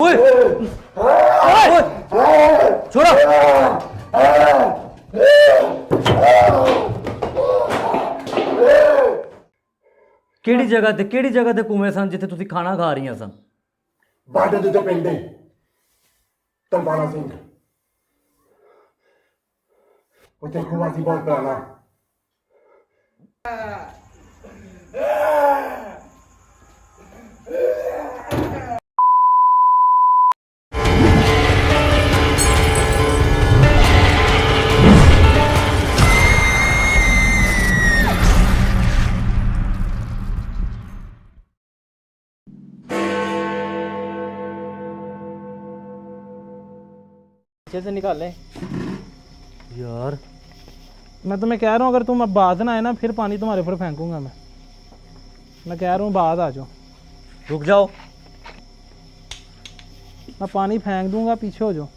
ओए ओए छोड़ो ਕਿਹੜੀ ਜਗ੍ਹਾ ਤੇ ਘੁੰਮੇ ਸਨ ਜਿੱਥੇ ਤੁਸੀਂ ਖਾਣਾ ਖਾ ਰਹੀਆਂ ਸਨ? ਬਾਰਡਰ ਦੇ ਪਿੰਡ ਤਲਵਾਰਾ ਸਿੰਘ ਉੱਥੇ ਖੂਆ ਸੀ ਬਹੁਤ ਪੁਰਾਣਾ। से निकाले यार मैं तुम्हें कह रहा हूँ, अगर तुम अब बाद ना आए ना फिर पानी तुम्हारे ऊपर फेंकूंगा मैं कह रहा हूँ बाद आ जाओ। रुक जाओ, मैं पानी फेंक दूंगा, पीछे हो जाओ।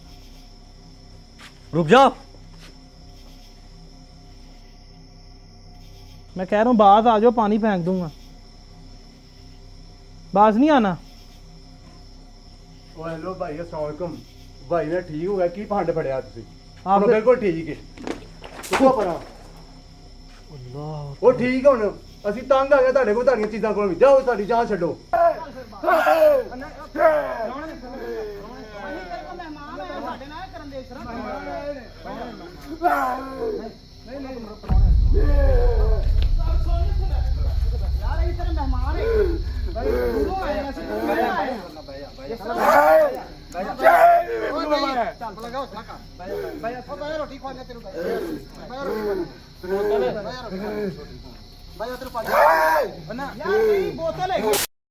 रुक जाओ, मैं कह रहा हूँ बाद आ जाओ, पानी फेंक दूंगा, बाज नहीं आना। ਉਹ ਹੈਲੋ ਭਾਈ अस्सलाम वालेकुम। ਭਾਈ ਨੇ ਠੀਕ ਹੋ ਗਿਆ ਕੀ ਫੰਡ ਫੜਿਆ ਤੁਸੀਂ? ਆਪ ਹੁਣ ਬਿਲਕੁਲ ਠੀਕ ਹੈ। ਤੂੰ ਪਰਾਂ ਅੱਲਾਹ ਉਹ ਠੀਕ ਹੁਣ ਅਸੀਂ ਤੰਗ ਆ ਗਏ ਤੁਹਾਡੇ ਕੋਲ, ਤੁਹਾਡੀਆਂ ਚੀਜ਼ਾਂ ਕੋਲ ਵੀ ਜਾਓ, ਸਾਡੀ ਜਾਨ ਛੱਡੋ।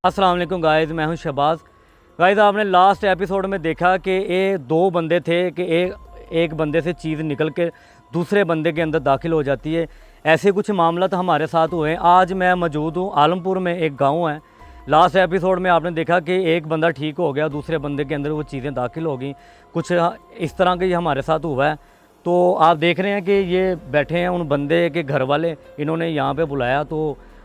अस्सलाम वालेकुम गाइस, मैं हूं शहबाज। गाइस आपने लास्ट एपिसोड में देखा कि ये दो बंदे थे कि एक बंदे से चीज़ निकल के दूसरे बंदे के अंदर दाखिल हो जाती है। ऐसे कुछ मामला तो हमारे साथ हुए हैं। आज मैं मौजूद हूँ आलमपुर में, एक गांव है। लास्ट एपिसोड में आपने देखा कि एक बंदा ठीक हो गया, दूसरे बंदे के अंदर वो चीज़ें दाखिल हो गई। कुछ इस तरह का हमारे साथ हुआ है। तो आप देख रहे हैं कि ये बैठे हैं, उन बंदे के घर वाले इन्होंने यहाँ पे बुलाया, तो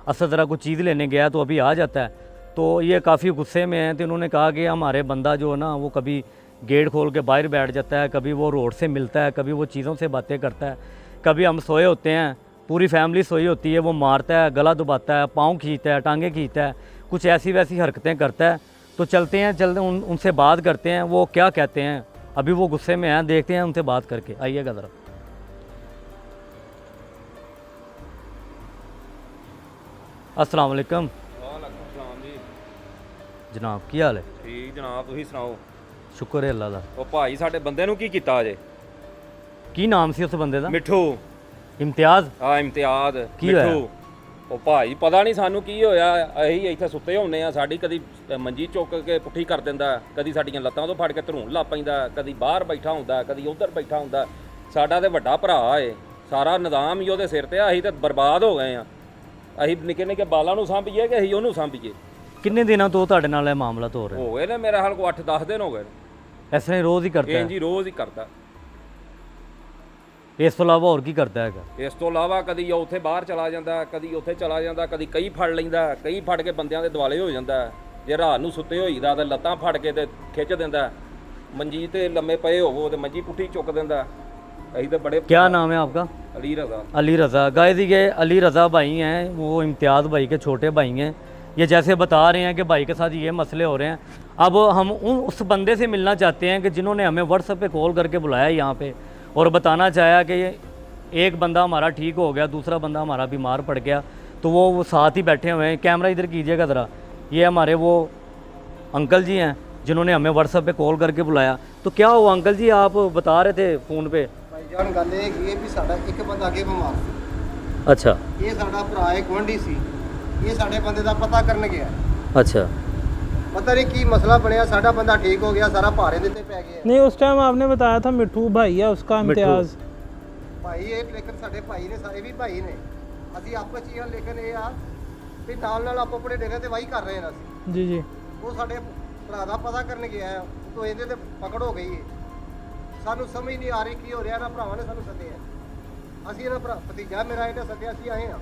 असद ज़रा कुछ चीज़ लेने गया तो अभी आ जाता है। तो ये काफ़ी गुस्से में हैं। तो इन्होंने कहा कि हमारे बंदा जो है ना वो कभी गेट खोल के बाहर बैठ जाता है, कभी वो रोड से मिलता है, कभी वो चीज़ों से बातें करता है, कभी हम सोए होते हैं, पूरी फैमिली सोई होती है, वो मारता है, गला दबाता है, पाँव खींचता है, टांगे खींचता है, कुछ ऐसी वैसी हरकतें करता है। तो चलते हैं उनसे बात करते हैं वो क्या कहते हैं। अभी वो गुस्से में हैं, देखते हैं उनसे बात करके। आइएगा ज़रा। अस्सलाम वालेकुम। जनाब की हाल है? ठीक जनाब, ਤੁਸੀਂ ਸੁਣਾਓ? शुक्र है अल्लाह दा। ਉਹ ਭਾਈ ਸਾਡੇ ਬੰਦੇ ਨੂੰ ਕੀ ਕੀਤਾ ਅਜੇ? की नाम सी उस बंदे दा? ਮਿੱਠੂ। इम्तियाज़। ਆ ਇਮਤਿਆਜ਼ ਕੀ ਹੋਇਆ? ਮਿੱਠੂ। ਉਹ ਭਾਈ ਪਤਾ ਨਹੀਂ ਸਾਨੂੰ ਕੀ ਹੋਇਆ, ਅਸੀਂ ਇੱਥੇ ਸੁੱਤੇ ਹੁੰਨੇ ਆ, ਸਾਡੀ ਕਦੀ ਮੰਜੀ ਚੁੱਕ ਕੇ ਪੁੱਠੀ ਕਰ ਦਿੰਦਾ, ਕਦੀ ਸਾਡੀਆਂ ਲੱਤਾਂ ਤੋਂ ਫੜ ਕੇ ਧਰੂਣ ਲਾ ਪੈਂਦਾ, ਕਦੀ ਬਾਹਰ ਬੈਠਾ ਹੁੰਦਾ, ਕਦੀ ਉੱਧਰ ਬੈਠਾ ਹੁੰਦਾ। ਸਾਡਾ ਤੇ ਵੱਡਾ ਭਰਾ ਏ, ਸਾਰਾ ਨਿਜ਼ਾਮ ਹੀ ਉਹਦੇ ਸਿਰ ਤੇ ਆ। ਅਸੀਂ ਤੇ ਬਰਬਾਦ ਹੋ ਗਏ ਆ। ਅਸੀਂ ਨਿੱਕੇ ਨਿੱਕੇ ਬਾਲਾਂ ਨੂੰ ਸਾਂਭੀਏ ਕਿ ਅਸੀਂ ਉਹਨੂੰ ਸਾਂਭੀਏ? किन्ने दिनों तो ਤੁਹਾਡੇ ਨਾਲ ਇਹ ਮਾਮਲਾ ਹੋ ਰਿਹਾ? ਹੋ ਗਏ ਨੇ ਮੇਰੇ ਹਾਲ ਕੋ 8-10 ਦਿਨ ਹੋ ਗਏ। ਇਸ ਤਰ੍ਹਾਂ ਰੋਜ਼ ਹੀ ਕਰਦਾ ਇਹ ਹੈ? ਜੀ ਰੋਜ਼ ਹੀ ਕਰਦਾ। ਇਸ ਤੋਂ ਇਲਾਵਾ ਹੋਰ ਕੀ ਕਰਦਾ ਹੈਗਾ? ਇਸ ਤੋਂ ਇਲਾਵਾ ਕਦੀ ਉੱਥੇ ਬਾਹਰ ਚਲਾ ਜਾਂਦਾ, ਕਦੀ ਉੱਥੇ ਚਲਾ ਜਾਂਦਾ, ਕਦੀ ਕਈ ਫੜ ਲੈਂਦਾ, ਕਈ ਫੜ ਕੇ ਬੰਦਿਆਂ ਦੇ ਦੁਆਲੇ ਹੋ ਜਾਂਦਾ। ਜੇ ਰਾਤ ਨੂੰ ਸੁੱਤੇ ਹੋਈਦਾ ਤੇ ਲੱਤਾਂ ਫੜ ਕੇ ਤੇ ਖਿੱਚ ਦਿੰਦਾ, ਮੰਜੀ ਤੇ ਲੰਮੇ ਪਏ ਹੋਵੋ ਤੇ ਮੰਜੀ ਪੁੱਠੀ ਚੁੱਕ ਦਿੰਦਾ। ਅਸੀਂ ਤਾਂ ਬੜੇ। क्या नाम है आपका? ਅਲੀ ਰਜ਼ਾ। अली रज़ा। गाइस ये अली रज़ा भाई हैं, वो इम्तियाज़ भाई के छोटे भाई हैं। ये जैसे बता रहे हैं कि भाई के साथ ये मसले हो रहे हैं। अब हम उस बंदे से मिलना चाहते हैं कि जिन्होंने हमें व्हाट्सएप पे कॉल करके बुलाया यहाँ पे और बताना चाहा कि ये एक बंदा हमारा ठीक हो गया, दूसरा बंदा हमारा बीमार पड़ गया। तो वो साथ ही बैठे हुए हैं। कैमरा इधर कीजिएगा ज़रा। ये हमारे वो अंकल जी हैं जिन्होंने हमें व्हाट्सएप पे कॉल करके बुलाया। तो क्या हुआ अंकल जी, आप बता रहे थे फ़ोन पे? ਭਾਈਜਾਨ ਗੱਲ ਇਹ ਕੀ ਹੈ ਵੀ ਸਾਡਾ ਇੱਕ ਬੰਦਾ ਅੱਗੇ ਬਿਮਾਰ ਸੀ। अच्छा ਇਹ ਸਾਡਾ ਭਰਾ ਹੈ, ਗੁਆਂਢੀ ਸੀ। ਇਹ ਸਾਡੇ ਬੰਦੇ ਦਾ ਪਤਾ ਕਰਨ ਗਿਆ। अच्छा। ਪਤਾ ਨਹੀਂ ਕੀ ਮਸਲਾ ਬਣਿਆ, ਸਾਡਾ ਬੰਦਾ ਠੀਕ ਹੋ ਗਿਆ, ਸਾਰਾ ਭਾਰੇ ਦੇ ਤੇ ਪੈ ਗਿਆ। नहीं उस टाइम आपने बताया था मिट्ठू भाई है उसका इम्तियाज़। ਭਾਈ ਇਹ ਲੇਕਿਨ ਸਾਡੇ ਭਾਈ ਨੇ, ਸਾਰੇ ਵੀ ਭਾਈ ਨੇ, ਅਸੀਂ ਆਪਸ ਚ ਹੀ ਹਾਂ। ਲੇਕਿਨ ਇਹ ਆ ਵੀ ਨਾਲ ਆਪੋ ਆਪਣੇ ਡੇਰੇ ਤੇ ਵਾਹੀ ਕਰ ਰਹੇ ਹਾਂ ਅਸੀਂ। जी जी। ਉਹ ਸਾਡੇ ਭਰਾ ਦਾ ਪਤਾ ਕਰਨ ਗਿਆ ਤੋਂ ਇਹਦੇ ਤੇ ਪਕੜ ਹੋ ਗਈ ਹੈ। ਸਾਨੂੰ ਸਮਝ ਨਹੀਂ ਆ ਰਹੀ ਕੀ ਹੋ ਰਿਹਾ। ਨਾ ਭਰਾਵਾਂ ਨੇ ਸਾਨੂੰ ਸੱਦਿਆ, ਅਸੀਂ ਇਹਨਾਂ ਭਤੀਜਾ ਮੇਰਾ ਇਹਨੇ ਸੱਦਿਆ, ਅਸੀਂ ਆਏ ਹਾਂ।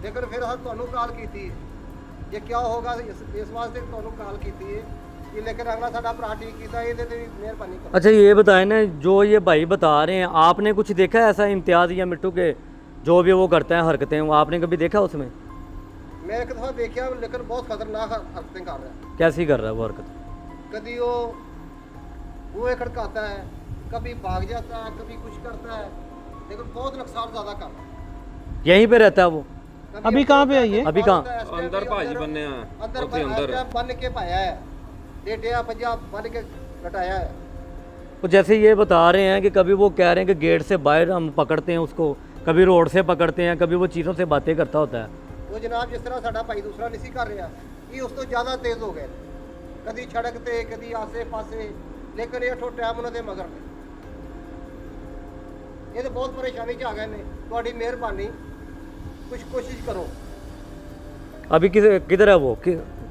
ਲੇਕਿਨ ਫਿਰ ਅਸੀਂ ਤੁਹਾਨੂੰ ਕਾਲ ਕੀਤੀ ਹੈ। ये क्या होगा इस वास्ते ਤੁਹਾਨੂੰ ਕਾਲ ਕੀਤੀ ਹੈ कि लेकिन अगला साडा भरा ठीक कीता ਇਹਦੇ ਤੇ ਵੀ ਮਿਹਰਬਾਨੀ ਕਰੋ। अच्छा ये बताएं ना, जो ये भाई बता रहे हैं, आपने कुछ देखा है ऐसा इम्तियाज़ या मिट्टू के जो भी वो करते हैं हरकतें, वो आपने कभी देखा उसमें? मैं एक दफा देखा लेकिन बहुत खतरनाक हरकतें कर रहा है। कैसी कर रहा है वो हरकत? कभी वो बुए खड़काता है, कभी भाग जाता है, कभी कुछ करता है, लेकिन बहुत नुकसान ज़्यादा कर रहा है। यहीं पे रहता है वो? कभी अभी कहाँ पे है ये? अभी कहाँ? ਅੰਦਰ ਭਾਜੀ ਬੰਨੇ ਆ अंदर ਉੱਥੇ ਅੰਦਰ बन के पाया है, लेटिया पंजाब बन के लटाया है। तो जैसे ये बता रहे हैं कि कभी वो कह रहे हैं कि गेट से बाहर हम पकड़ते हैं उसको, कभी रोड से पकड़ते हैं, कभी वो चीज़ों से बातें करता होता है। वो जनाब जिस तरह साडा भाई दूसरा नहीं सी कर रहा, ये उस तो ज़्यादा तेज़ हो गए, कभी सड़क ते कभी आसे पासे, लेकिन ये ठो टाइम उन्होंने मगर ने ये तो बहुत परेशानी च आ गए ने। थोड़ी मेहरबानी कुछ कोशिश करो। अभी किधर है वो,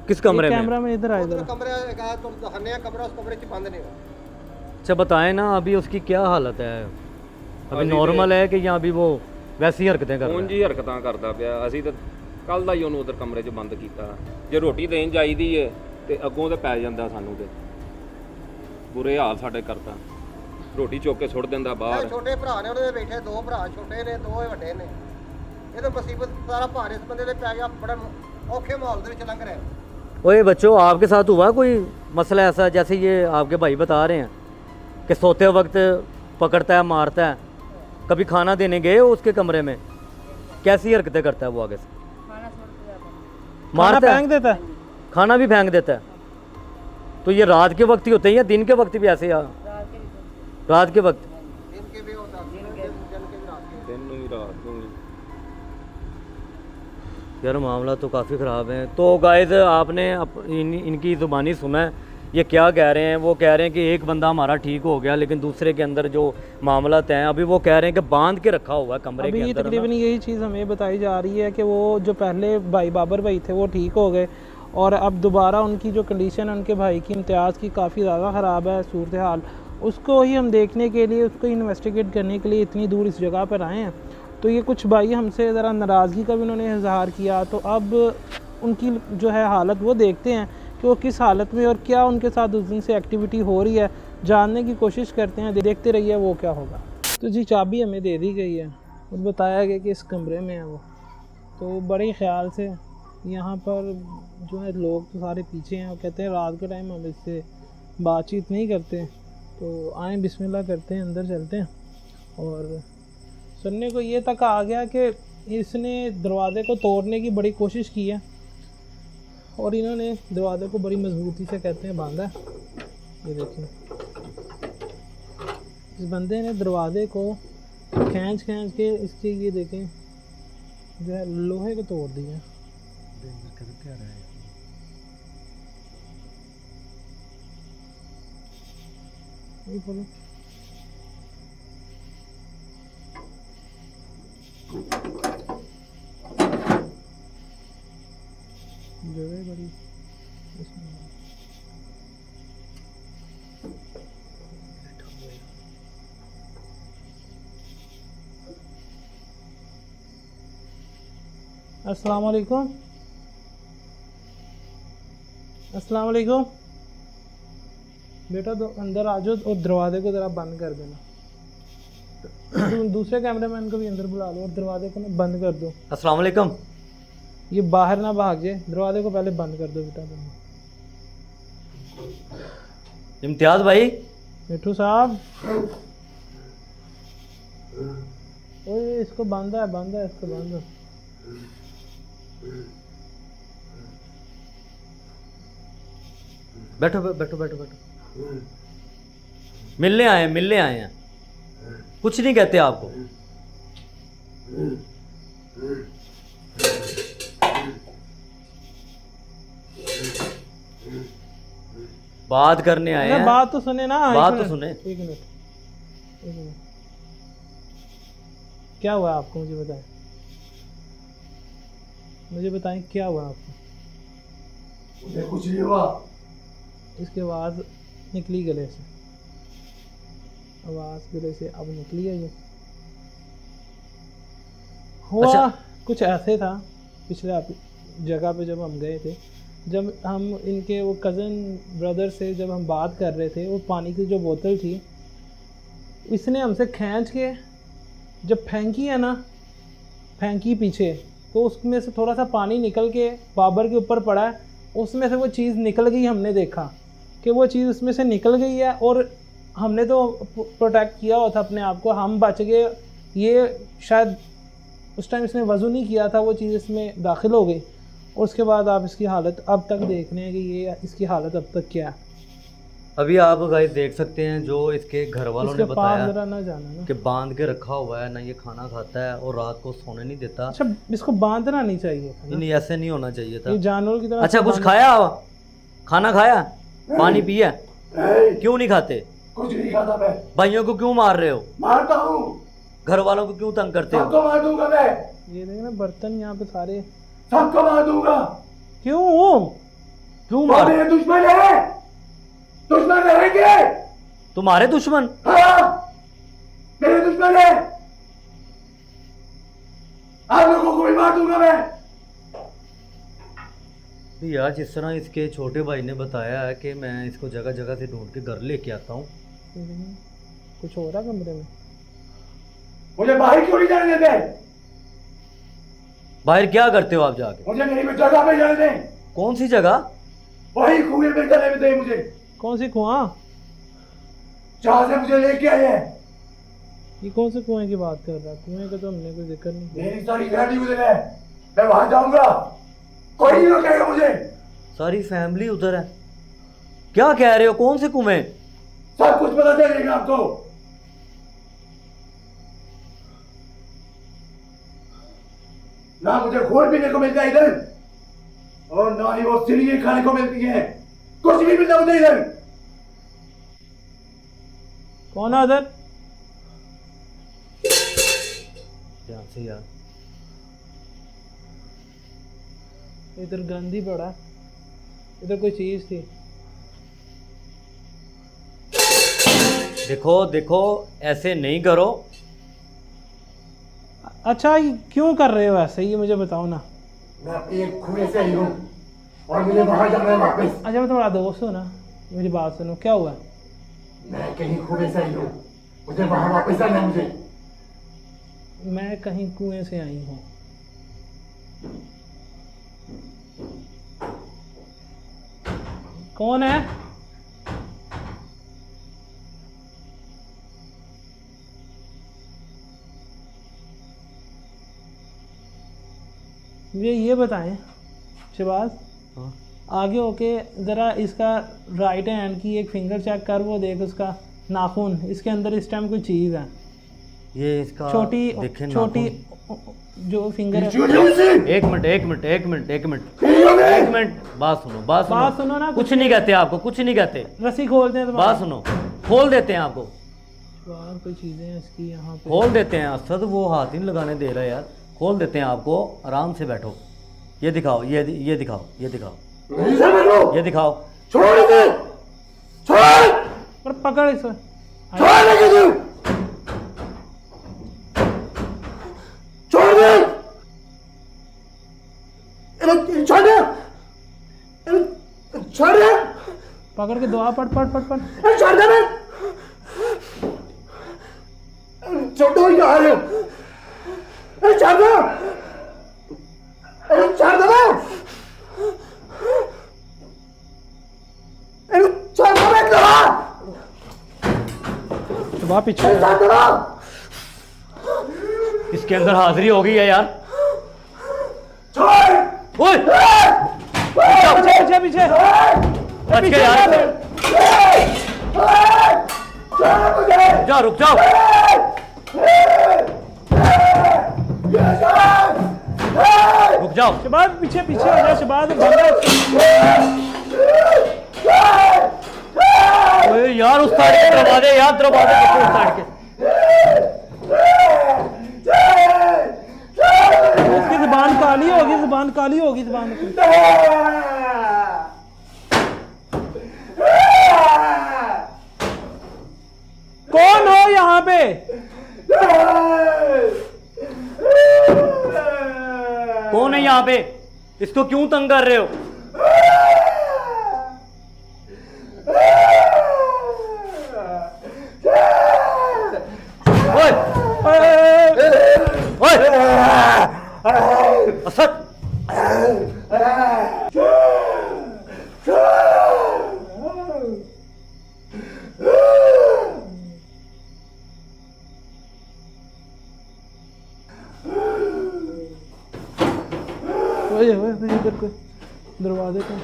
किस कमरे में? कैमरा में इधर आ इधर। कमरे का तो दहने कमरा उस कमरे च बंद नहीं हो। अच्छा बताएं ना, अभी उसकी क्या हालत है? अभी नॉर्मल है कि या अभी वो वैसी हरकतें कर रहा ਹੁਣ है? ਜੀ ਹਰਕਤਾਂ ਕਰਦਾ ਪਿਆ। ਅਸੀਂ ਤਾਂ ਕੱਲ ਦਾ ਹੀ ਉਹਨੂੰ ਉਧਰ ਕਮਰੇ 'ਚ ਬੰਦ ਕੀਤਾ। ਜੇ ਰੋਟੀ ਦੇਣ ਜਾਈਦੀ ਏ ਤੇ ਅੱਗੋਂ ਤੇ ਪੈ ਜਾਂਦਾ ਸਾਨੂੰ ਤੇ ਬੁਰੇ ਹਾਲ ਸਾਡੇ ਕਰਤਾ। ਰੋਟੀ ਚੁੱਕ ਕੇ ਸੁੱਟ ਦਿੰਦਾ ਬਾਹਰ। ਛੋਟੇ ਭਰਾ ਨੇ ਉਹਦੇ ਬੈਠੇ, ਦੋ ਭਰਾ ਛੋਟੇ ਨੇ, ਦੋ ਹੀ ਵੱਡੇ ਨੇ। ਇਹ ਤਾਂ ਮੁਸੀਬਤ ਸਾਰਾ ਭਾਰ ਇਸ ਬੰਦੇ ਦੇ ਪੈ ਗਿਆ, ਬੜਾ ਔਖੇ ਮਾਹੌਲ ਦੇ ਵਿੱਚ ਲੰਘ ਰਿਹਾ। ओए बच्चों, आपके साथ हुआ कोई मसला ऐसा जैसे ये आपके भाई बता रहे हैं कि सोते वक्त पकड़ता है, मारता है? कभी खाना देने गए हो उसके कमरे में? कैसी हरकतें करता है वो आगे से? खाना मारता फेंक है, देता है। खाना भी फेंक देता है? तो ये रात के वक्त ही होते हैं या दिन के वक्त भी ऐसे? रात के वक्त? दिन के भी होता, दिन के भी रात के। ਦਿਨ ਨੂੰ ਵੀ ਰਾਤ ਨੂੰ ਵੀ। यार मामला तो काफ़ी ख़राब है। तो गाइस आपने इनकी ज़ुबानी सुना है, ये क्या कह रहे हैं? वो कह रहे हैं कि एक बंदा हमारा ठीक हो गया, लेकिन दूसरे के अंदर जो मामला तय है, अभी वो कह रहे हैं कि बांध के रखा हुआ है कमरे के अभी अंदर। तकरीबन यही चीज़ हमें बताई जा रही है कि वो जो पहले भाई बाबर भाई थे वो ठीक हो गए, और अब दोबारा उनकी जो कंडीशन है उनके भाई की इम्तियाज़ की काफ़ी ज़्यादा ख़राब है सूरत हाल। उसको ही हम देखने के लिए, उसको इन्वेस्टिगेट करने के लिए इतनी दूर इस जगह पर आए हैं। तो ये कुछ भाई हमसे ज़रा नाराज़गी का भी उन्होंने इजहार किया, तो अब उनकी जो है हालत वो देखते हैं कि वो किस हालत में और क्या उनके साथ उस दिन से एक्टिविटी हो रही है, जानने की कोशिश करते हैं। देखते रहिए वो क्या होगा। तो जी चाबी हमें दे दी गई है और बताया गया कि इस कमरे में है वो। तो बड़े ख्याल से यहाँ पर जो है लोग तो सारे पीछे हैं और कहते हैं रात के टाइम हम इससे बातचीत नहीं करते, तो आएँ बिस्मिल्लाह करते हैं, अंदर चलते हैं। और सुनने को ये तक आ गया कि इसने दरवाज़े को तोड़ने की बड़ी कोशिश की है और इन्होंने दरवाज़े को बड़ी मजबूती से कहते हैं बांधा है। ये देखिए इस बंदे ने दरवाज़े को खींच के इसके ये देखें जो है लोहे को तोड़ दिया। ये बोलो जगह बड़ी अस्सलाम वालेकुम, अस्सलाम वालेकुम। बेटा तो अंदर आ जाओ और दरवाजे को ज़रा बंद कर देना। दूसरे कैमरामैन को भी अंदर बुला लो और दरवाजे को ना बंद कर दो। अस्सलाम वालेकुम। ये बाहर ना भाग जाए, दरवाजे को पहले बंद कर दो बेटा तुम। इम्तियाज़ भाई, मिठू साहब, ओए इसको बांधा है इसको बांधो। बैठो बैठो बैठो बैठो। मिलने आए हैं, कुछ नहीं कहते आपको। बात करने आए हैं। बात तो सुने ना, बात तो सुने। एक मिनट क्या हुआ आपको, मुझे बताएं क्या हुआ आपको। कुछ नहीं हुआ। इसकी आवाज़ निकली गले से, आवाज़ गले से अब निकली है। ये हुआ अच्छा। कुछ ऐसे था, पिछले जगह पे जब हम गए थे जब हम इनके वो कज़न ब्रदर से जब हम बात कर रहे थे, वो पानी की जो बोतल थी इसने हमसे खींच के जब फेंकी है ना, फेंकी पीछे, तो उसमें से थोड़ा सा पानी निकल के बाबर के ऊपर पड़ा है, उसमें से वो चीज़ निकल गई। हमने देखा कि वो चीज़ उसमें से निकल गई है और हमने तो प्रोटेक्ट किया हुआ था अपने आप को, हम बच गए। ये शायद उस टाइम इसने वज़ू नहीं किया था, वो चीज़ इसमें दाखिल हो गई। और उसके बाद आप इसकी हालत अब तक देख रहे हैं कि ये इसकी हालत अब तक क्या है। अभी आप गाइस देख सकते हैं जो इसके घर वालों ने इसके पास बताया जरा ना जाना ना। कि बांध के रखा हुआ है, ना ये खाना खाता है और रात को सोने नहीं देता। अच्छा, इसको बांधना नहीं चाहिए था ना? नहीं, ऐसे नहीं होना चाहिए था। ये जानवर की तरह। अच्छा, कुछ खाया? खाना खाया? पानी पिया? क्यों नहीं खाते? कुछ नहीं खाता मैं। भाइयों को क्यों मार रहे हो? मारता हूँ। घर वालों को क्यों तंग करते हो? सबको मार दूंगा मैं। ये देख ना बर्तन यहाँ पे सारे। सबको मार दूंगा। क्यों? क्यों वो मार? मेरे दुश्मन है। दुश्मन रहेंगे। तुम्हारे दुश्मन? हाँ, मेरे दुश्मन है। आप लोगों को भी मार दूंगा मैं। यार जिस तरह इसके छोटे भाई ने बताया है कि मैं इसको जगह जगह से ढूंढ के घर लेके आता हूँ। कुछ हो रहा कमरे में? मुझे बाहर क्यों नहीं जाने देते? बाहर क्या करते हो आप जाके? मुझे मेरी जगह पे जाने दें। कौन सी जगह? वही कुएं में जाने में दें मुझे, कौन सी कुआं? जहाँ से मुझे लेके आए हैं। ये कौन से कुएं की बात कर रहा है? कुएं का तो हमने कोई जिक्र नहीं किया। मेरी सारी फैमिली उधर है, मैं वहां जाऊंगा, कोई नहीं रोकेगा मुझे। सारी फैमिली उधर है? क्या कह रहे हो? कौन से कुएं? सब कुछ पता चलेगा आपको। ना मुझे खून पीने को मिलता है इधर, और ना ही वो सिलिए खाने को मिलती है। कुछ नहीं मिलता मुझे इधर। कौन है उधर? ध्यान से यार। इधर गंदी पड़ा, इधर कोई चीज थी। देखो देखो, ऐसे नहीं करो। अच्छा, ये क्यों कर रहे हो ऐसे? ये मुझे बताओ ना। मैं अपनी एक खूने से ही हूँ और मुझे वहां जाना है वापस। अच्छा, मैं तुम्हारा दोस्त हूँ ना, मेरी बात सुनो। क्या हुआ? मैं कहीं खूने से ही हूँ, मुझे वहां वापस जाना है। मुझे मैं कहीं कुएं से आई हूँ। कौन है? मुझे ये बताएं शहबाज, हाँ? आगे होके ज़रा इसका राइट हैंड की एक फिंगर चेक कर, वो देख उसका नाखून, इसके अंदर इस टाइम कोई चीज़ है। ये इसका छोटी देखें छोटी नाखून। जो फिंगर है। एक मिनट एक मिनट एक मिनट एक मिनट एक मिनट, बात सुनो, बात बात सुनो ना। कुछ नहीं कहते आपको, कुछ नहीं कहते। रस्सी खोलते हैं तो बात सुनो, खोल देते हैं आपको, बाहर कोई चीज़ें हैं इसकी यहाँ पे। खोल देते हैं। असद वो हाथ ही नहीं लगाने दे रहा है यार। खोल देते हैं आपको, आराम से बैठो। ये दिखाओ, ये दिखाओ, ये दिखाओ, ये दिखाओ। छोड़ दे, छोड़, पर पकड़ इसे। छोड़ दे, छोड़ दे, छोड़ दे, छोड़ दे, पकड़ के दुआ पढ़ पढ़ पढ़ पढ़। छोड़ दे, छोड़ दो यार, छोड़ दो, छोड़ दो, छोड़ दो, दुआ पीछे। छोड़ दो। इसके अंदर हाजिरी हो गई है यार। छोड़, ओए पीछे पीछे पीछे। बच गए यार। छोड़ मुझे, जाओ, रुक जाओ। रुक जाओ। शहबाज पीछे पीछे हो जा। शहबाज बंदा। ओए यार, उस साइड के दरवाजे, यार दरवाजे देखो उस साइड के। उसकी जुबान काली होगी, जुबान काली होगी, जुबान की। कौन हो यहाँ पे? कौन है यहाँ पे? इसको क्यों तंग कर रहे हो? इधर को दरवाजे पे।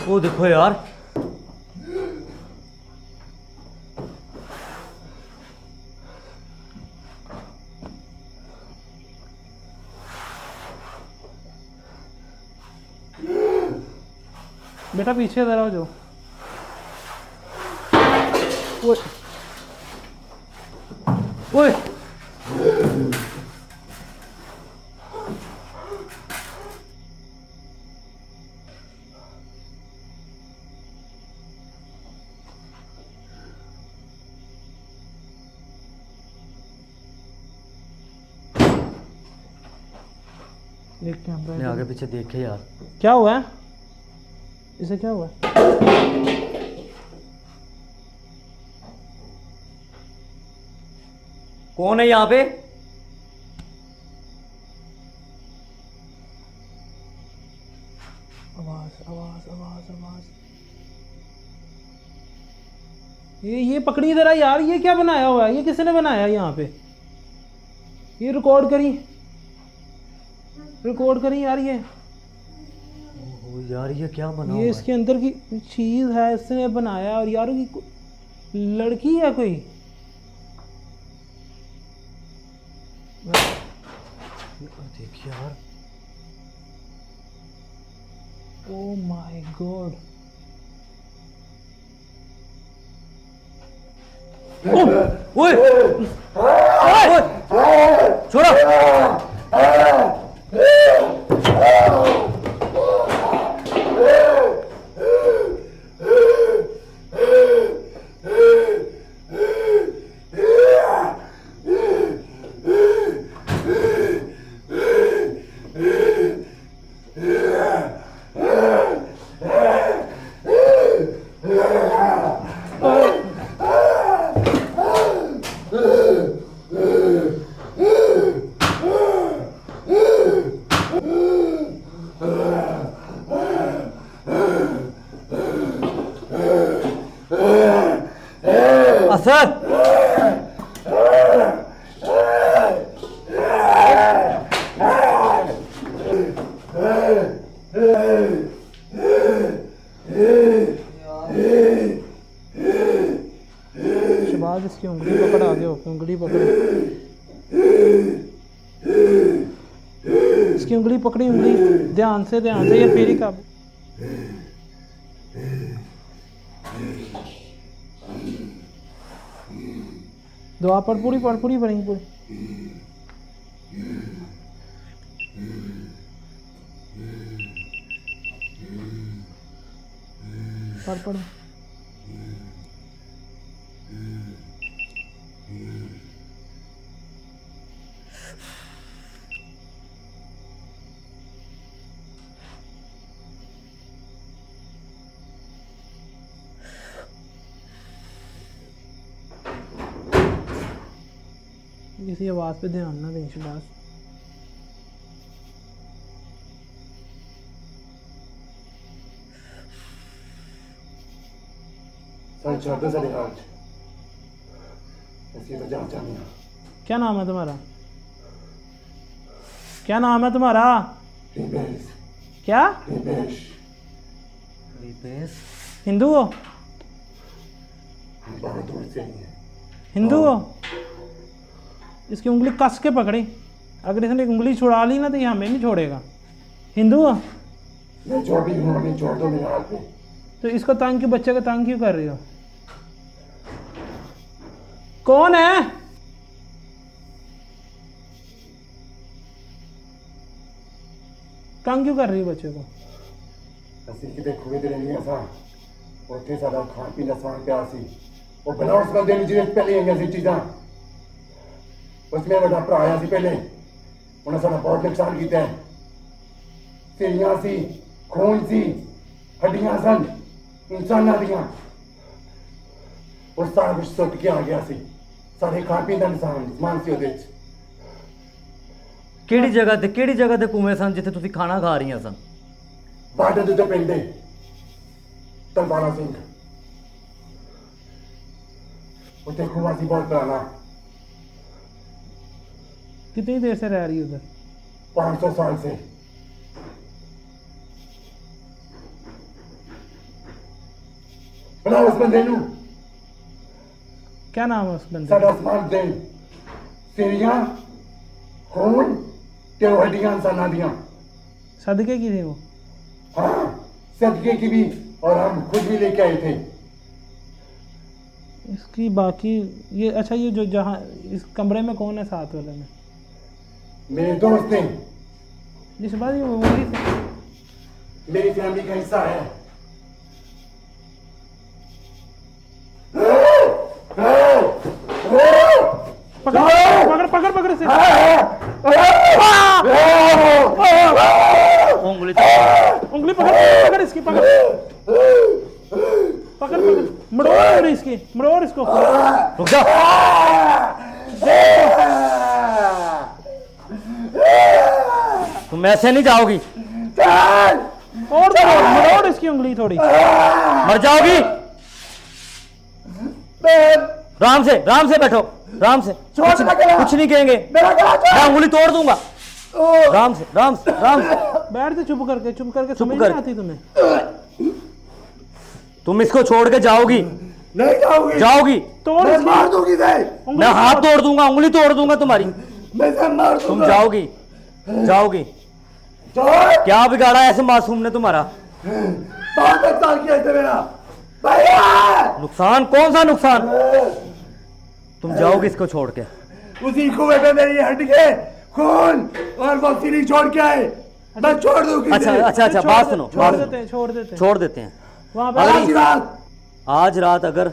वो देखो यार, बेटा पीछे इधर आओ जो। ओए ओए एक कैमरा मैं आगे पीछे देखे यार। क्या हुआ है इसे, क्या हुआ है? कौन है यहाँ पे? आवाज आवाज आवाज आवाज। ये पकड़ी जरा यार, ये क्या बनाया हुआ है? ये किसने बनाया यहाँ पे? ये रिकॉर्ड करी यार। ये ओ यार ये क्या बना ये हुआ इसके अंदर की चीज है, इसने बनाया। और यार की लड़की है कोई? देखिए यार, ओ माय गॉड। ओए ओए छोड़ो। असद शहबाज इसकी उंगली पकड़, आगे हो, उंगली पकड़, इसकी उंगली पकड़ी, उंगली ध्यान से ये फेरी का। दुआ पढ़, पूरी पढ़ेंगे पूरी। पढ़ किसी आवाज़ पे ध्यान ना दें शहबाज। क्या नाम है तुम्हारा? क्या नाम है तुम्हारा? क्या हिंदू हो? हिंदू हो? इसकी उंगली कस के पकड़ी, अगर इसने उंगली छुड़ा ली ना तो ये हमें नहीं छोड़ेगा। हिंदू हो? मैं छोड़ भी दूंगा, मैं छोड़ दो मेरे हाथ पे। तो इसको तंग क्यों, बच्चे को तंग क्यों कर रही हो? कौन है? तंग क्यों कर रही हो बच्चे को? ਅਸੀਂ ਕਿਤੇ ਖੂਹੇ ਤੇ ਰਹਿੰਦੀਆਂ ਸਾਂ, ਉੱਥੇ ਸਾਡਾ ਖਾਣ ਪੀਣ ਦਾ ਸਮਾਨ ਪਿਆ ਸੀ। ਉਹ ਬਲਾਉਸ ਬੰਦੇ ਨੂੰ ਜਿਹਦੇ ਪਹਿਲੇ ਆਈਆਂ ਸੀ ਚੀਜ਼ਾਂ, ਉਸ ਮੇਰਾ ਵੱਡਾ ਭਰਾ ਆਇਆ ਸੀ ਪਹਿਲੇ, ਉਹਨੇ ਸਾਡਾ ਬਹੁਤ ਨੁਕਸਾਨ ਕੀਤਾ ਹੈ। ਸੀਰੀਆਂ ਸੀ, ਖੂਨ ਸੀ, ਹੱਡੀਆਂ ਸਨ ਇਨਸਾਨਾਂ ਦੀਆਂ। ਉਹ ਸਾਰਾ ਕੁਛ ਸੁੱਟ ਕੇ ਆ ਗਿਆ ਸੀ। ਸਾਰੇ ਖਾਣ ਪੀਣ ਦਾ ਸਮਾਨ ਸੀ ਉਹਦੇ 'ਚ। ਕਿਹੜੀ ਜਗ੍ਹਾ ਤੇ ਕੁਵੇਂ ਸਨ ਜਿੱਥੇ ਤੁਸੀਂ ਖਾਣਾ ਖਾ ਰਹੀਆਂ ਸਨ? ਬਾਰਡਰ ਦੇ ਤੋਂ ਪਿੰਡ ਦੇ ਤਲਵਾਰਾ ਸਿੰਘ, ਉੱਥੇ ਖੂਹਾ ਸੀ ਬਹੁਤ ਪੁਰਾਣਾ। कितनी देर से रह रही है उधर? 500 साल से। बंदे नू क्या नाम है उस बंदे साडा समान दे सीरियां खून ते हड्डियां इंसानां दियां सदके की थी वो? हाँ सदके की भी और हम खुद भी लेके आए थे। इसकी बाकी ये अच्छा ये जो जहाँ इस कमरे में कौन है साथ वाले में? मेरे दोस्त ने जिस बात ये वही थे। मेरी फैमिली का हिस्सा है। पकड़ पकड़ पकड़ इसे। उंगली उंगली पकड़ पकड़ इसकी पकड़ पकड़ पकड़ मड़ोड़ इसकी मड़ोड़ इसको। रुक जा। तुम ऐसे नहीं जाओगी, और मड़ोड़ इसकी उंगली थोड़ी। मर जाओगी। राम से बैठो, राम से। कुछ नहीं कहेंगे, मैं उंगली तोड़ दूंगा। राम से बैठ से चुप करके चुप समझ कर। नहीं आती तुम्हें? तुम इसको छोड़ के जाओगी? नहीं जाऊंगी। जाओगी? तोड़ मैं इसकी मार दूंगी इसे। उंगली मैं हाथ तोड़ दूंगा, उंगली तोड़ दूंगा तुम्हारी। मैं इसे मार तुम दूंगा। जाओगी? छोड़। क्या बिगाड़ा है ऐसे मासूम ने तुम्हारा? बहुत नुकसान किया इसने मेरा भैया। नुकसान? कौन सा नुकसान? तुम जाओगी इसको छोड़ के? उसी कुएं पे मेरी हड्डी के खून और वो सीरी छोड़ के आए। मैं छोड़ दूंगी अच्छा इसे। अच्छा अच्छा, बात सुनो, बात सुनो। छोड़ देते हैं वहाँ पे। आज रात आज रात अगर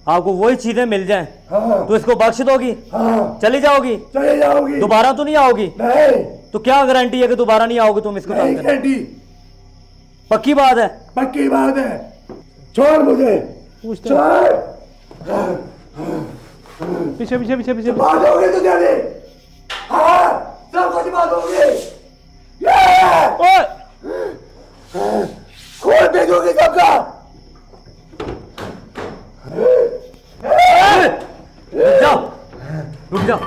आपको वही चीजें मिल जाएं हाँ तो इसको बख्श दोगी? हाँ चली जाओगी? चले जाओगी। दोबारा तो नहीं आओगी? नहीं तो क्या गारंटी है कि दोबारा नहीं आओगे तुम इसको? नहीं तंग करने? घंटी पक्की बात है? पक्की बात है। छोड़ मुझे, पूछते छोड़। पीछे पीछे पीछे पीछे। बात होगी तुझे भी। हाँ सब कुछ बात होगी। ओए खून भेजोगी सबका। रुक जाओ,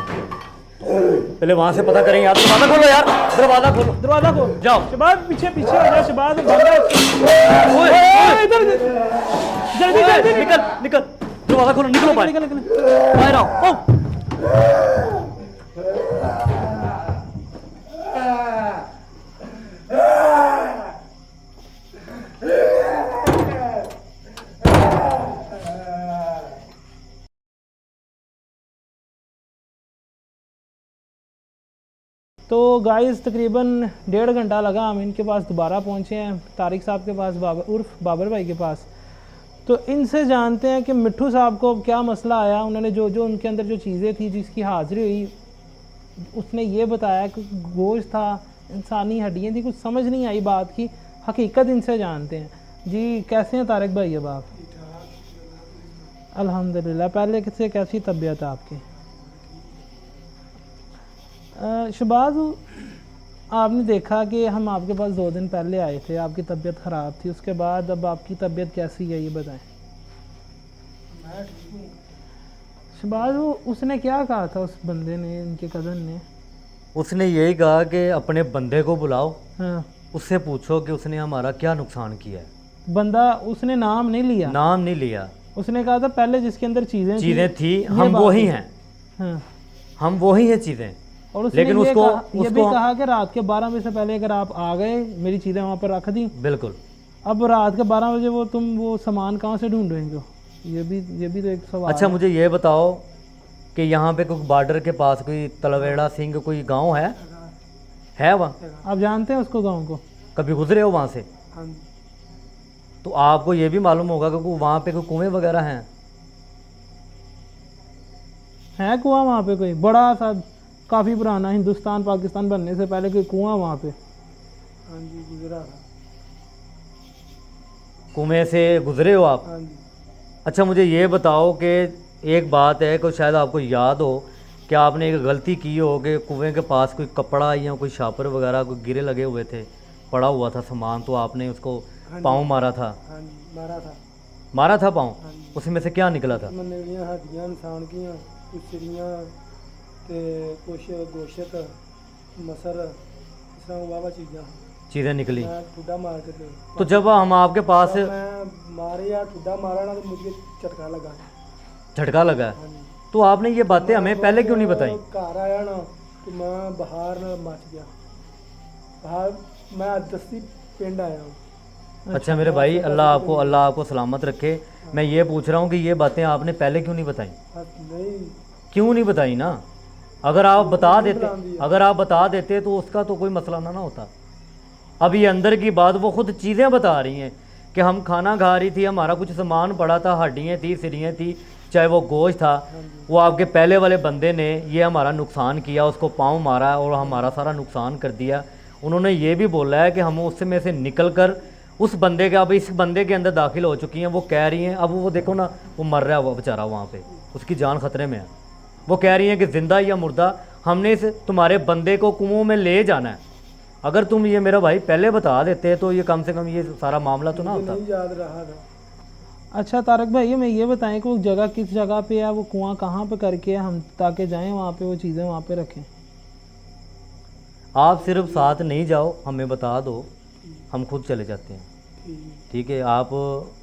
पहले वहां से पता करेंगे यार। दरवाजा खोलो यार, दरवाजा खोलो। दरवाजा खोल। जाओ। शहबाज पीछे पीछे हो जा। शहबाज इधर जल्दी जल्दी निकल, दरवाजा खोलो, निकलो बाहर। निकल निकल। बाहर आओ। तो गाइस तकरीबन 1.5 घंटा लगा, हम इनके पास दोबारा पहुंचे हैं, तारिक साहब के पास, उर्फ बाबर भाई के पास। तो इनसे जानते हैं कि मिट्ठू साहब को क्या मसला आया। उन्होंने जो उनके अंदर जो चीज़ें थी जिसकी हाज़िरी हुई, उसने ये बताया कि गोश्त था, इंसानी हड्डियाँ थी, कुछ समझ नहीं आई बात की हकीकत। इनसे जानते हैं। जी कैसे हैं तारिक भाई अब आप? अल्हम्दुलिल्लाह। पहले से कैसी तबीयत है आपकी? शहबाज आपने देखा कि हम आपके पास 2 दिन पहले आए थे, आपकी तबीयत ख़राब थी, उसके बाद अब आपकी तबीयत कैसी है ये बताएं। शहबाज उसने क्या कहा था उस बंदे ने, इनके कज़न ने? उसने यही कहा कि अपने बंदे को बुलाओ, हाँ उससे पूछो कि उसने हमारा क्या नुकसान किया है। बंदा, उसने नाम नहीं लिया? नाम नहीं लिया। उसने कहा था पहले जिसके अंदर चीज़ें थी ये हम बात वही है। हैं, हाँ। हम वही हैं चीज़ें। और उसने लेकिन ये उसको कहा, ये भी कहा कि रात के 12 बजे से पहले अगर आप आ गए, मेरी चीज़ें वहाँ पर रख दी। बिल्कुल। अब रात के 12 बजे वो सामान कहाँ से ढूंढेंगे? ये भी तो एक सवाल अच्छा है। मुझे ये बताओ कि यहाँ पे कोई बॉर्डर के पास कोई तलवेड़ा सिंह कोई गांव है वहाँ? आप जानते हैं उसको, गांव को? कभी गुजरे हो वहाँ से? तो आपको ये भी मालूम होगा कि वहाँ पे कोई कुएं वगैरह हैं? है कुआं वहाँ पे कोई बड़ा सा, काफ़ी पुराना, हिंदुस्तान पाकिस्तान बनने से पहले कोई कुआं वहाँ पे? हाँ जी गुजरा था। कुएं से गुजरे हो आप? हाँ जी। अच्छा मुझे ये बताओ कि एक बात है कि शायद आपको याद हो कि आपने एक गलती की हो कि कुएं के पास कोई कपड़ा या कोई शापर वगैरह कोई गिरे लगे हुए थे, पड़ा हुआ था सामान, तो आपने उसको पाँव मारा था? हाँ जी मारा था। मारा था पाँव? उसमें से क्या निकला था? मनेलियां हड्डियां इंसान की, कुछ सिरियां ते कुछ गोश्त मसर, इस तरह वावा चीज़ां। चीज़ें निकली? मैं ठुड्डा मार के थे। तो जब हम आपके पास मैं मारे या ठुड्डा मारा ना तो मुझे झटका लगा। झटका लगा है, हाँ जी। तो आपने ये बातें हमें पहले क्यों नहीं बताई? घर आया ना तो मैं बाहर ना मच गया, बाहर मैं दस्ती पिंड आया हूँ। अच्छा मेरे भाई, अल्लाह आपको सलामत रखे। मैं ये पूछ रहा हूँ कि ये बातें आपने पहले क्यों नहीं बताई? नहीं, क्यों नहीं बताई ना? अगर आप बता देते तो उसका तो कोई मसला ना होता। अब ये अंदर की बात वो खुद चीज़ें बता रही हैं कि हम खाना खा रही थी, हमारा कुछ सामान पड़ा था, हड्डियाँ थी, सिरियाँ थी, चाहे वो गोश्त था, वो आपके पहले वाले बंदे ने ये हमारा नुकसान किया, उसको पाँव मारा और हमारा सारा नुकसान कर दिया। उन्होंने ये भी बोला है कि हम उसमें से निकल कर उस बंदे के, अब इस बंदे के अंदर दाखिल हो चुकी हैं। वो कह रही हैं, अब वो देखो ना, वो मर रहा है वो बेचारा वहाँ पे, उसकी जान खतरे में है। वो कह रही हैं कि ज़िंदा या मुर्दा, हमने इस तुम्हारे बंदे को कुओं में ले जाना है। अगर तुम ये मेरा भाई पहले बता देते तो ये कम से कम ये सारा मामला तो ना होता। नहीं याद रहा था। अच्छा तारक भाई, मैं ये बताएं कि वो जगह किस जगह पे है, वो कुआं कहाँ पे करके हम ताकि जाएं वहाँ पे, वो चीज़ें वहाँ पे रखें। आप सिर्फ साथ नहीं जाओ, हमें बता दो, हम खुद चले जाते हैं। ठीक है, आप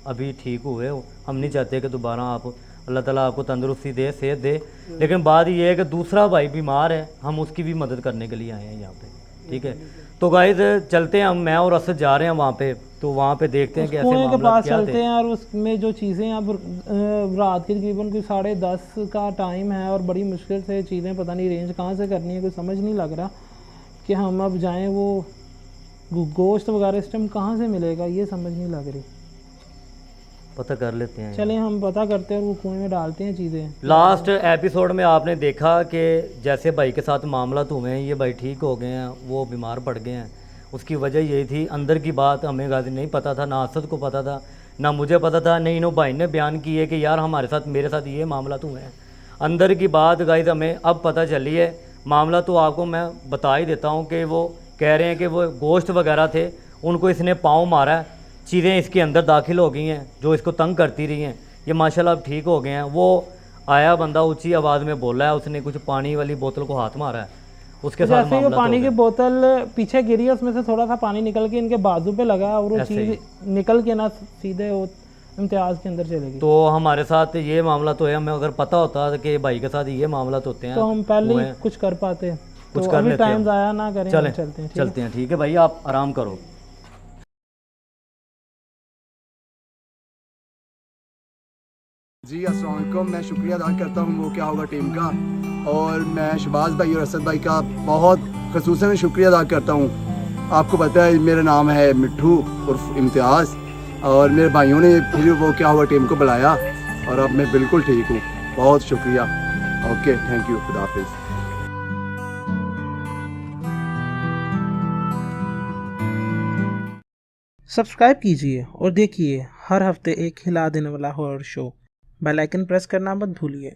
अभी ठीक हुए हो, हम नहीं चाहते कि दोबारा आप, अल्लाह ताला आपको तंदुरुस्ती दे, सेहत दे। लेकिन बात ये है कि दूसरा भाई बीमार है, हम उसकी भी मदद करने के लिए आए हैं यहाँ पे। ठीक है, तो गाइस चलते हैं हम, मैं और असद जा रहे हैं वहाँ पे, तो वहाँ पे देखते हैं कि ऐसे कुएं के मामला पास क्या चलते थे। हैं और उसमें जो चीज़ें अब रात के तकरीबन कोई 10:30 का टाइम है और बड़ी मुश्किल से चीज़ें पता नहीं रेंज कहाँ से करनी है, कोई समझ नहीं लग रहा कि हम अब जाएं। वो गोश्त वगैरह इस टाइम कहाँ से मिलेगा, ये समझ नहीं लग रही। पता कर लेते हैं। चलें हम पता करते हैं और वो कुएं में डालते हैं चीज़ें। लास्ट एपिसोड में आपने देखा कि जैसे भाई के साथ मामला तो हुए हैं, ये भाई ठीक हो गए हैं, वो बीमार पड़ गए हैं। उसकी वजह यही थी, अंदर की बात हमें गाजी नहीं पता था, ना असद को पता था, ना मुझे पता था, नहीं नो भाई ने बयान की है कि यार हमारे साथ, मेरे साथ ये मामला तो हुए हैं। अंदर की बात गाइज हमें अब पता चली है। मामला तो आपको मैं बता ही देता हूँ कि वो कह रहे हैं कि वो गोश्त वगैरह थे, उनको इसने पाँव मारा है, चीज़ें इसके अंदर दाखिल हो गई हैं जो इसको तंग करती रही हैं। ये माशाल्लाह अब ठीक हो गए हैं। वो आया बंदा ऊंची आवाज़ में बोला है, उसने कुछ पानी वाली बोतल को हाथ मारा है, उसके साथ जैसे ही वो पानी की बोतल पीछे गिरी है, उसमें से थोड़ा सा पानी निकल के इनके बाजू पे लगा और वो चीज़ निकल के ना सीधे वो इम्तियाज़ के अंदर चले गई। तो हमारे साथ ये मामला तो है, हमें अगर पता होता कि भाई के साथ ये मामला तो होते हैं तो हम पहले ही कुछ कर पाते, कुछ तो कर अभी लेते टाइम हैं। ज़ाया ना करें, चलें, चलते हैं। ठीक है भाई, आप आराम करो। जी अस्सलाम वालेकुम, मैं शुक्रिया अदा करता हूँ वो क्या होगा टीम का, और मैं शहबाज भाई और असद भाई का बहुत खसूसन शुक्रिया अदा करता हूँ। आपको पता है मेरा नाम है मिट्ठू उर्फ इम्तियाज़, और मेरे भाइयों ने फिर वो क्या होगा टीम को बुलाया और अब मैं बिल्कुल ठीक हूँ। बहुत शुक्रिया। ओके, थैंक यू, खुदा हाफिज़। सब्सक्राइब कीजिए और देखिए हर हफ्ते एक हिला देने वाला horror show. Bell icon press करना मत भूलिए।